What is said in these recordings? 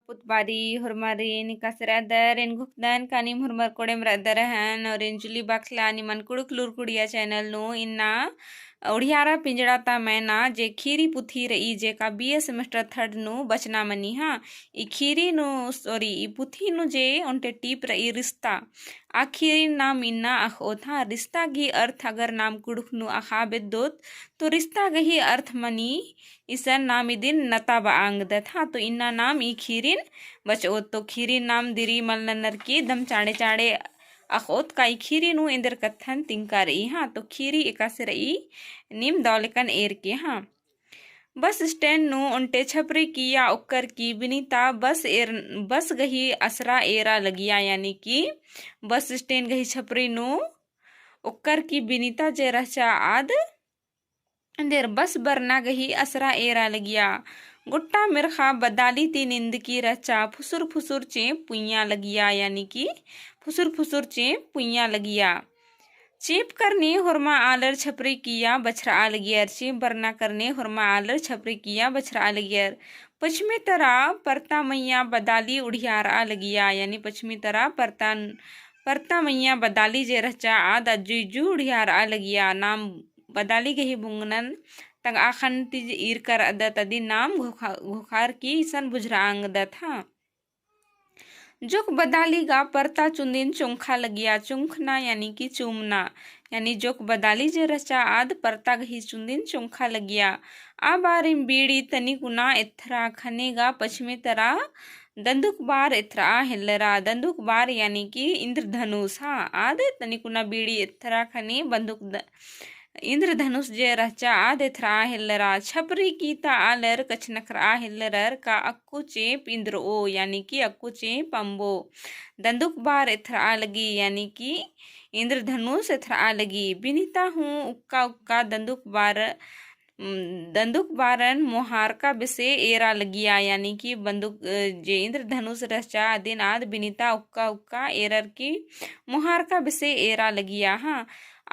Putbari hormari ni kasradar en gukdan kanim hormar kodem radarahan और इंजुली बाखला नि मन Kurukh लुरकुड़िया channel नु इन्ना उड़ियारा पिंजड़ाता मैना जे खीरी पुथी रही जे का बीए सेमेस्टर थर्ड नु बचना मनी हाँ ई खीरी नु सॉरी ई पुथी नु जे उनटे टीप रही रिश्ता आखिरी नाम इन्ना अख ओथा रिश्ता गी अर्थ अगर नाम कुड़ुक नु अखा बेदोत तो रिश्ता गही अर्थ मनी इसन नाम इदिन नता बांग था तो इन्ना नाम ई खीरिन बचो तो खीरिन नाम दिरी मलनर की दम चाड़े चाड़े अखोत का खीरी नु इंदर कथन तिंका रही हाँ तो खीरी एकासे रही निम दौलकन एर के हाँ बस स्टैंड नु उनटे छपरी किया उक्कर की बिनीता बस गही असरा एरा लगिया यानी कि बस स्टैंड गही छपरी नु उक्कर की बिनीता जे रचा आद अंधेर बस बरना गही असरा एरा लगिया गुट्टा मिर्खा बदाली ती निंद की रचा फुसुर फुसुर चे पुइया लगिया यानी कि फुसुर फुसुर चे पुइया लगिया चेप करने हुरमा आलर छपरी किया बछरा आलगियर चेप बरना करने हुरमा आलर छपरी किया बछरा आलगियर पश्चिमी तरह परता मैया बदाली उड़ियार आलगिया यानी पश्चिमी तरह परता मैया बदाली जे रचा आद अज्जू उड़ियार आलगिया नाम बदाली गही बुंगनन तंग आखन तिज ईर कर अदत अदी नाम घुखार की सन बुझरांग था जोक बदाली गा परता चुंदिन चुंखा लगिया चुंखना यानी कि चूमना यानी जोक बदाली जे रचा आद परता गही चुंदिन चुंखा लगिया आ बारिम बीड़ी तनिकुना इथरा खनेगा पश्चिमी तरह दंदुक बार इथरा हिल्लरा दंदुक बार यानी कि इंद्रधनुष हाँ आद तनिकुना बीड़ी इथरा खने बंदुक इंद्रधनुष जे रचा आदे थ्रा हिल्लरा छपरी कीता आलर कछनखरा हिल्लरर का अक्कू चेप इंद्र ओ यानी कि अक्कू चेप अम्बो दंदुक बार इथरा लगी यानी कि इंद्रधनुष इथरा लगी बिनीता हूँ उक्का उक्का दंदुक बारन मोहार का बिसे एरा लगिया यानी कि बंदूक जे इंद्रधनुष रचा दिन आद बिनीता उक्का उक्का एरर की मोहार का बिसे एरा लगिया हाँ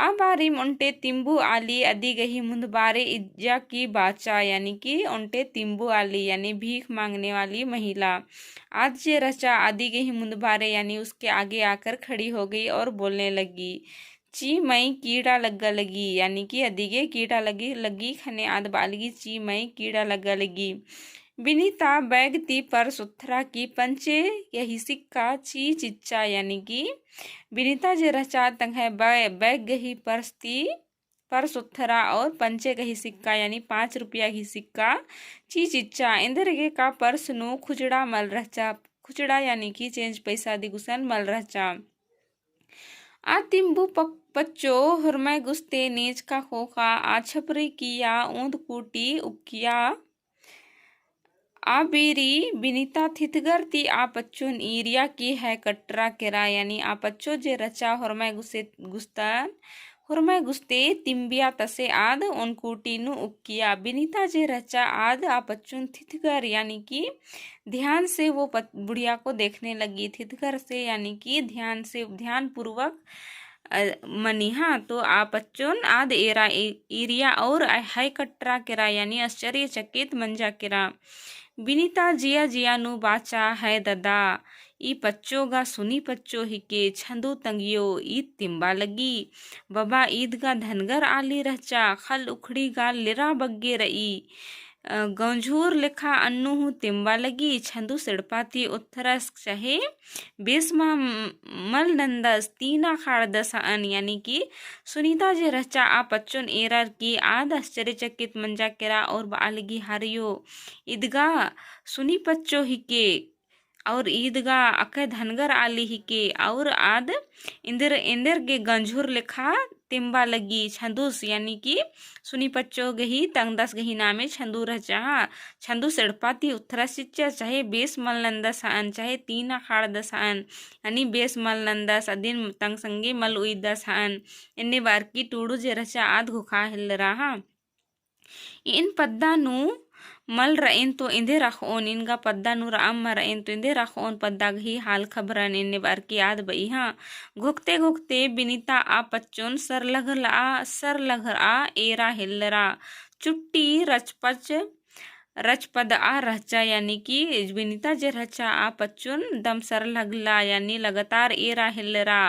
आबारी उनटे तिम्बू आली अदी गही मुंदबारे इज्जा की बाचा यानी कि उनटे तिम्बू आली यानी भीख मांगने वाली महिला आज जे रचा आदि गही मुंदबारे यानी उसके आगे आकर खड़ी हो गई और बोलने लगी ची मई कीड़ा लग्गा लगी यानी कि अदिगे कीड़ा लगी खने आद बालगी ची मई कीड़ा लग्गा लगी बिनीता बैग ती पर सुथरा की पंचे यही सिक्का ची चिच्चा यानी कि बिनीता जे रचा तंग है बैग गही परस्ती पर सुथरा और पंचे गही सिक्का यानी 5 रुपया की सिक्का ची चिच्चा इंदर गे का पर्स नु खुचड़ा मल रचा खुचड़ा यानी कि चेंज पैसा दिगुसन मल रचा आ तिम्बू पच्चो हुरमै गुस्ते नीच का खोखा आ छपरी किया ऊंद कूटी उकिया आ बीरी बिनीता थितगर ती आ पच्चोन ईरिया की है कटरा केरा यानी आ पच्चो जे रचा हुरमै गुस्ते तिम्बिया तसे आद उन कूटीनु उकिया बिनीता जे रचा आद आ पच्चोन थितगर यानी कि ध्यान से वो बुढ़िया को देखने लगी थितगर से यानी कि ध्यान पूर्वक मनी हाँ तो आ पच्चोन आद एरा एरिया और हाई कटरा केरा यानी आश्चर्यचकित मंजा केरा बिनीता जिया जिया नु बाचा है ददा ई पच्चो गा सुनी पच्चो हिके छंदू तंगियो ईद तिम्बा लगी बबा ईद गा धनगर आली रचा खल उखड़ी गा लिरा बग्गे रई गंझूर लिखा अन्नू हूँ तिम्बा लगी छंदू सिड़पाती उत्थरस चाहे बेसमा मल नंदस तीना खाड़ दसान यानी कि सुनीता जे रचा आ पच्चोन एरर की आद आश्चर्यचकित मंजा केरा और बालगी हारियो ईदगा सुनी पच्चो हिके और ईदगा अके धनगर आली हिके और आद इंदर के गंझूर लिखा तिम्बा लगी छंदूस यानी कि सुनी पच्चो गही तंगदस गही नामे छंदू रचा छंदू सड़पाती उत्तरा सिच्चा चाहे बेस मल नंदस आन चाहे तीन अखाड़ दस आन यानी बेस मल नंदस अदिन तंग संगे मल उई दस आन इन्ने बार की टूडू जे रचा आद घुखा हिल रहा इन पद्दा नु मल रएन तो इंदे रखोन इनका पद्दा नु राम रएन तो इंदे रखोन पद्दा गही हाल खबरन इन्ने बार की याद बई हाँ घुकते घुकते बिनीता आ पच्चोन सर लघर आ एरा हिल्लरा चुट्टी रचपच रचपद आ रहचा यानी कि विनीता जे रहचा आ पच्चुन दम सर लगला यानी लगातार एरा हिलरा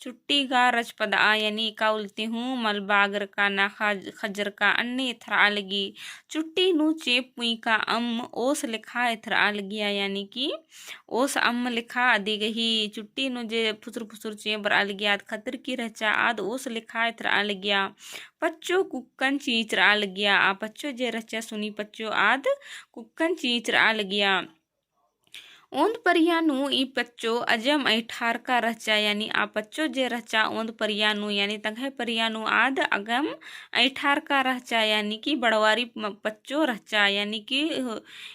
चुट्टी गा रचपद आ यानी का उल्ती हूँ मलबागर का ना खजर का अन्य इथर आ लगी चुट्टी नु चेप पुई का ओस लिखा इथर आ लगिया यानी कि ओस लिखा आदि गही चुट्टी नु जे फुसुर फुसुर चेबर आ लगिया खतर की रहचा आद ओस लिखा इथर आ लगिया पच्चो कुक्कन चीचर आ लगिया आ पच्चो जे रचा सुनी पच्चो आद कुक्कन चीचर आ लगिया ओंद परियानु ई पच्चो अजम ऐठार का रचा यानी आ पच्चो जे रचा ओंद परियानु यानी तंगे परियानु आद अगम ऐठार का रचा यानी कि बड़वारी पच्चो रचा यानी कि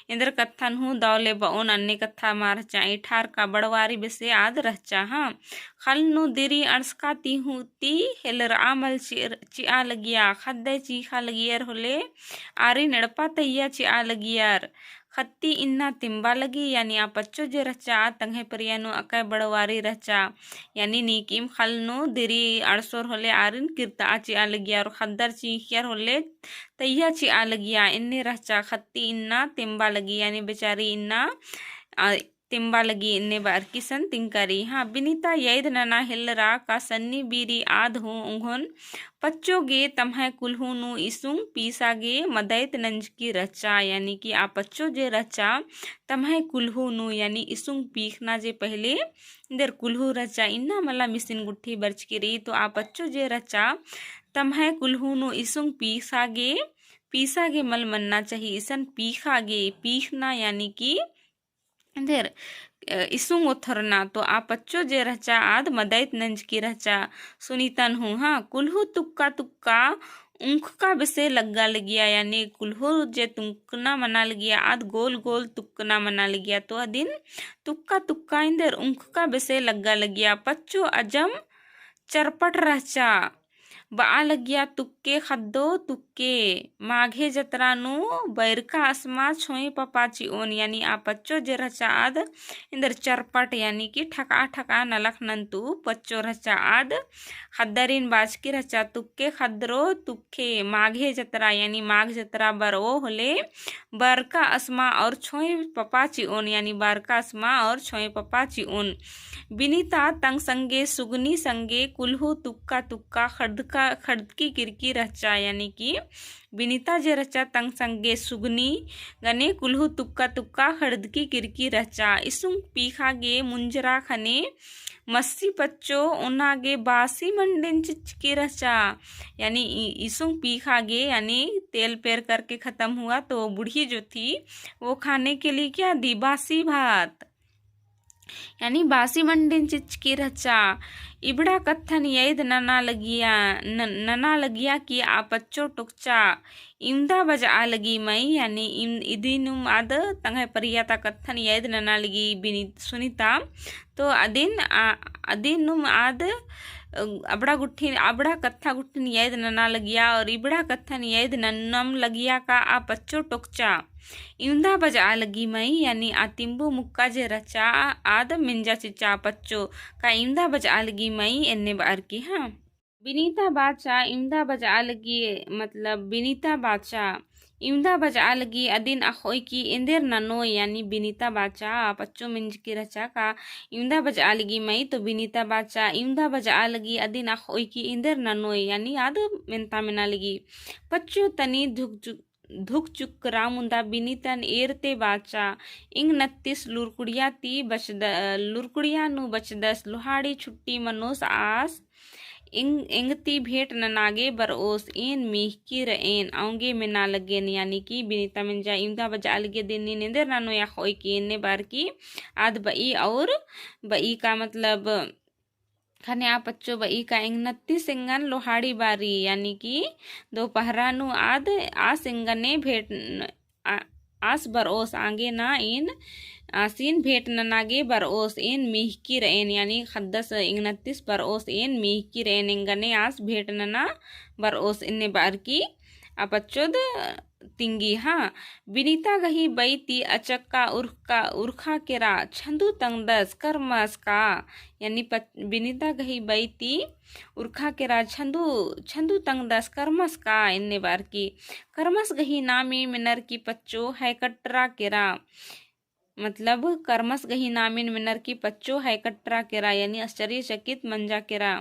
इंद्र कथन हूँ दौले बओन अन्य कथा मार रचा ऐठार का बड़वारी बेसे आद रचा हाँ खल नु दिरी अड़सका ती हूँ ती हेलर आमल चिया लगिया खद्दे चीखा लगियर होले आरी नड़पा तैया चिया लगियर खत्ती इन्ना तिम्बा लगी यानी आ पच्चो जे रचा तंगे परियानु अकै बड़वारी रचा यानी नीकिम खलनु दिरी अड़सोर होले आरिन किरता आची आ लगिया और खद्दर चीखियर होले तैया ची आ लगिया इन्ने रचा खत्ती इन्ना तिम्बा लगी यानी बेचारी इन्ना तिम्बा लगी इन्ने बार किसन तिंकरी हाँ बिनीता यद नना हिलरा का सन्नी बीरी आध हूँ उंघन पच्चो गे तम्हे कुल्हू नु इसुंग पीसा गे मदैत नंज की रचा यानी कि आ पच्चो जे रचा तम्हे कुल्हू नु यानी इसुंग पीखना जे पहले इधर कुल्हू रचा इन्ना मला मिसिन गुट्ठी बर्च की रही तो आ पच्चो जे रचा तम्हे कुल्हू नु इसुंग पीसा गे मल मनना चाहिए इसन पीखा गे पीखना यानी कि इधर इसुंग उथरना तो आ पच्चो जे रचा आद मदैत नंज की रचा सुनीतन हूँ हाँ कुल्हू तुक्का तुक्का ऊँख का बिसे लग्गा लगिया यानी कुल्हू जे तुक्कना मना लगिया आद गोल गोल तुक्कना मना लगिया तो अदिन तुक्का तुक्का इंदर ऊँख का बिसे लग्गा लगिया पच्चो अजम चरपट रचा बा लगिया तुक्के खद्दो तुक्के माघे जतरानु बैरका असमा छोई पपाची ओन यानी आ पच्चो जे रचा आद इंदर चरपट यानी कि ठका ठका नलख नंतु पच्चो रचा आद खद्दरीन बाज की रचा तुक्के खद्दरो तुक्के माघे जतरा यानी माघ जतरा बरो होले बरका असमा और छोई पपाची ओन यानी बारका असमा और छोई पपाची ओन बिनीता तंग संगे सुगनी संगे कुल्हू तुक्का तुक्का खड़दकी किरकी रचा यानी कि बिनीता जे रचा तंग संगे सुगनी गने कुल्हू तुक्का तुक्का खड़दकी किरकी रचा इसुंग पीखा गे मुंजरा खने मस्सी पच्चो उनागे बासी मंडिन चिचकी रचा यानी इसुंग पीखा गे यानी तेल पेर करके ख़त्म हुआ तो बूढ़ी जो थी वो खाने के लिए क्या दी बासी भात यानी बासी मंडिन चिचकी रचा इबड़ा कत्थन यद नना लगिया कि आ पच्चो टुकचा इमदा बजा लगी मई यानी इदिनुम आद तंगे परियाता कत्थन यद नना लगी बिनी सुनीता तो अदिनुम आद अबड़ा कत्था गुट्ठन यद नना लगिया और इबड़ा कत्थन यद नन्नम लगिया का आ पच्चो टुकचा इंदा बजा लगी मई यानी आ तिम्बू मुक्का जे रचा आद मिंजा चिचा पच्चो का इंदा बजा लगी मई एन्ने बार की हाँ बिनीता बादशाह इमदा बजा लगी मतलब बिनीता बादशाह इमदा बजा लगी अदिन अखोई की इंदेर ननो यानी बिनीता बादशाह पच्चो मिंज की रचा का इमदा बजा लगी मई तो बिनीता बादशाह इमदा बजा लगी अदिन अखोई की इंदेर ननो यानी आद मिनता मिना लगी पच्चो तनी धुक चुक रामुंदा बिनीतन एरते बाचा इंग 29 लुरकुड़िया ती लुरकुड़िया नु बचदस लोहाड़ी छुट्टी मनोस आस इंगती भेंट ननागे बरओस एन मीहकी रएन आऊंगे में ना लगेन यानी कि बिनीता में जा इमदा बजा लगे दिन निंदर नानो या खोई की इन्ने बार की आद बई और बई का मतलब खाने आ पच्चो बई का 29 सिंगन लोहाड़ी बारी यानी कि दोपहरा नु आद आ सिंगने भेंट आस बरओस आगे ना इन आसीन भेंट ननागे बरओस इन मिहकी रेन यानी खद्दस 29 बरओस इन मिहकी रेन इंगने आस भेंट नना बरओस इन्ने बार की अपच्चोद तिंगी हाँ। बिनीता गही बैती अचक्का उर्खा केरा छंदू तंगदस करमस का, यानी बिनीता गही बैती उर्खा केरा छंदू छंदू तंगदस करमस का इन्ने बार की। करमस गही नामी मिनर की पच्चो है कटरा केरा, मतलब कर्मस गही नामिन मिनर की पच्चो हैकट्रा केरा, यानी आश्चर्यचकित मंजा केरा।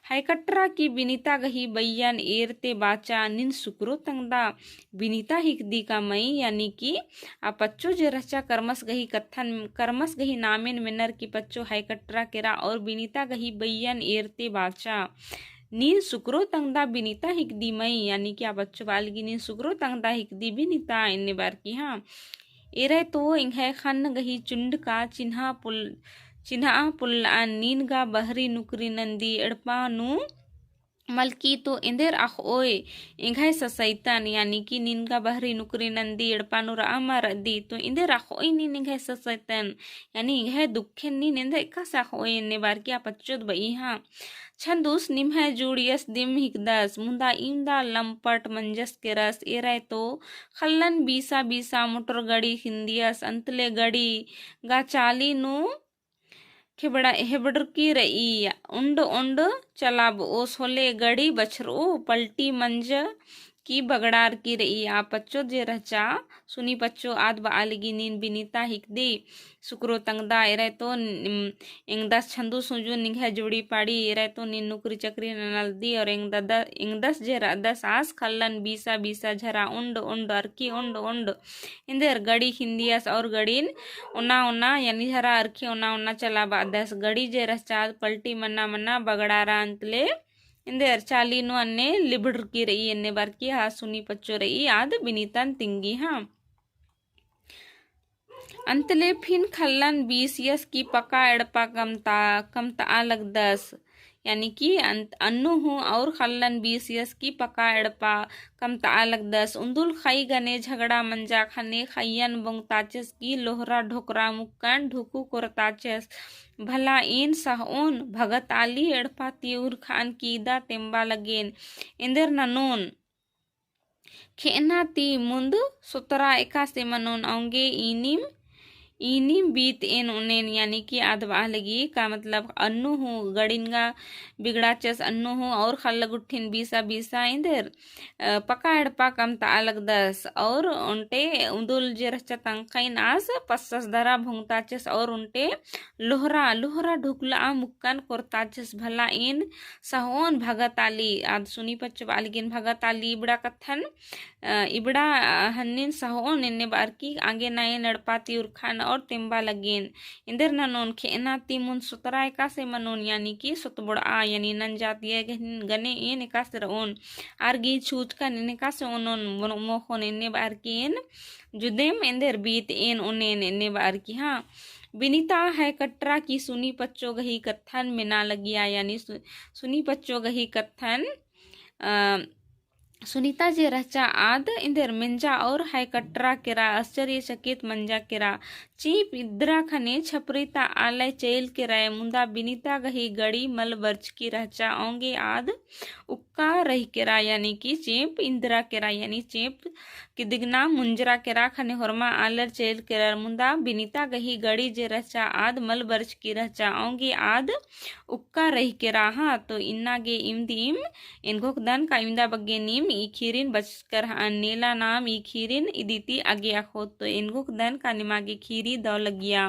हैकट्रा की बिनीता गही बैयन एरते बाचा निन सुक्रो तंगदा, बिनीता हिकदी का मई, यानी कि आ पच्चो जे रचा कर्मस गही कत्थन कर्मस गही नामिन मिनर की पच्चो हैकट्रा केरा और बिनीता गही बैयन एरते बाचा नीन सुक्रो तंगदा बिनीता हिकदी मई, यानी कि आ बच्चों बालगी नीन सुक्रो तंगदा हिकदी बिनीता इन्ने बार की हाँ। एरे तो इंघे खन गही चुंड का चिन्हा पुल नीन गा बहरी नुकरी नंदी एड़पानु मलकी तो इंदेर आख ओए इंघाय ससैतन, यानी कि निनगा बहरी नुकरी नंदी एड़पानु रामा रदी तो इंदेर आख ओए नीन इंघाय ससैतन, यानी इंघाय दुखे नीन इंदे इका साख ओए इन्ने बार की आपच्चोद बई हाँ। छंदूस निम्ह जूड़ियस दिम हिकदस मुंदा इंदा लंपट मंजस के रस एरे तो खल्लन बीसा बीसा मोटर गड़ी हिंदियस अंतले गड़ी गा चाली नु खेबड़ा हेबड़ की रई उंड उंड चलाब ओस होले गड़ी बछरो पलटी मंज की बगड़ार की रई आ पच्चो जे रचा सुनी पच्चो आद बालगी नीन बिनीता हिकदी सुक्रो तंगदा एरे तो इंगदस छंदू सुजू निघे जुड़ी पाड़ी एरे तो नीन नुकरी चक्री नलदी और इंगदस जे दस आस खल्लन बीसा बीसा झरा उंड उंड अरकी उंड उंड इंदर गड़ी हिंदियस और गड़ीन उना उना, यानी झरा अरखी उना उना चला बादस गड़ी जे रचा पलटी मन्ना मन्ना बगड़ारा अंतले इंदेर चालीनु अन्ने लिबड़ की रही एन्ने बार की हाँ सुनी पच्चो रही आद बिनीतन तिंगी हाँ। अंतले फिन खल्लन 20 यस की पका एड़पा कमता अलग 10, यानी कि अन्नु हूँ और खल्लन 20 यस की पका एड़पा कमता अलग 10 उंदुल खई गने झगड़ा मंजा खने खैयन बोंगताचेस की लोहरा ढोकरा मुक्कन ढुकू कोरताचेस भला इन सहओन भगत आली एड़पा तिउर खान कीदा तेम्बा लगेन इंदर ननोन खेना ती मुंद सुतरा एका से मनोन आऊंगे इनिम बीत एन उनेन, यानी कि आधवा लगी का मतलब अन्नु हूँ गड़िनगा बिगड़ा चस अन्नु हूँ और खल गुट्ठिन बीसा बीसा इंदर पका एड़पा कमता अलग 10 और उनटे उंदुल जे रचा तंकैन आस पस्सस धरा भुंगताचस और उनटे लोहरा लोहरा ढुकला मुक्कन कोरताचस भला इन सहोन भगत आली आद सुनी पच्चो बालगिन भगत आली इबड़ा कथन इबड़ा हन्निन सहोन इन्ने बार की आगे नाये नड़पाती उरखान और तेम्बा लगेन इंदर ननोन खेना तिमुन सुतरा एका से मनोन, यानी कि सुतबड़ा यानी नन जातीय गने इन एका से रओन आरगी छूच का निका से उनोन मोखोन इन्ने बार की इन जुदेम इंदर बीत इन उनेन इन्ने बार की हाँ। बिनीता है कटरा की सुनी पच्चो गही कत्थन में ना लगिया, यानी सुनी पच्चो गही कत्थन सुनीता जे रचा आद इंदर मिंजा और है कटरा केरा आश्चर्यचकित मंजा केरा चीप इद्रा खने छपरीता आलय चेल के राय मुंदा बिनीता गही गड़ी मल वर्च की रचा ओंगे आद उक्का रही केरा, यानी कि चेप इंदिरा केरा, यानी चेप कि दिगना मुंजरा केरा खने होरमा आलर चेल केरा मुंदा बिनीता गही गड़ी जे रचा आद मल वर्च की रचा ओंगे आद उक्का रही केरा हाँ। तो इन्ना गे इमदीम इनको दन का इमदा बग्गे नीम ई खीरिन बचकर नीला नाम ई खीरिन इदिति आगे आखोत तो इनको दन का निमागे खीरी दौ लगिया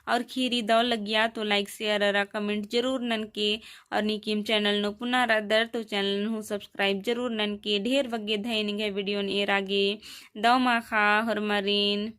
और खीरी दौ लगिया तो लाइक शेयर कमेंट जरूर नन के और निकीम चैनल नो पुनः रदर तो चैनल नु सब्सक्राइब जरूर नन के ढेर वगे धैनिगे वीडियो एरागे दौ माखा हरमरीन।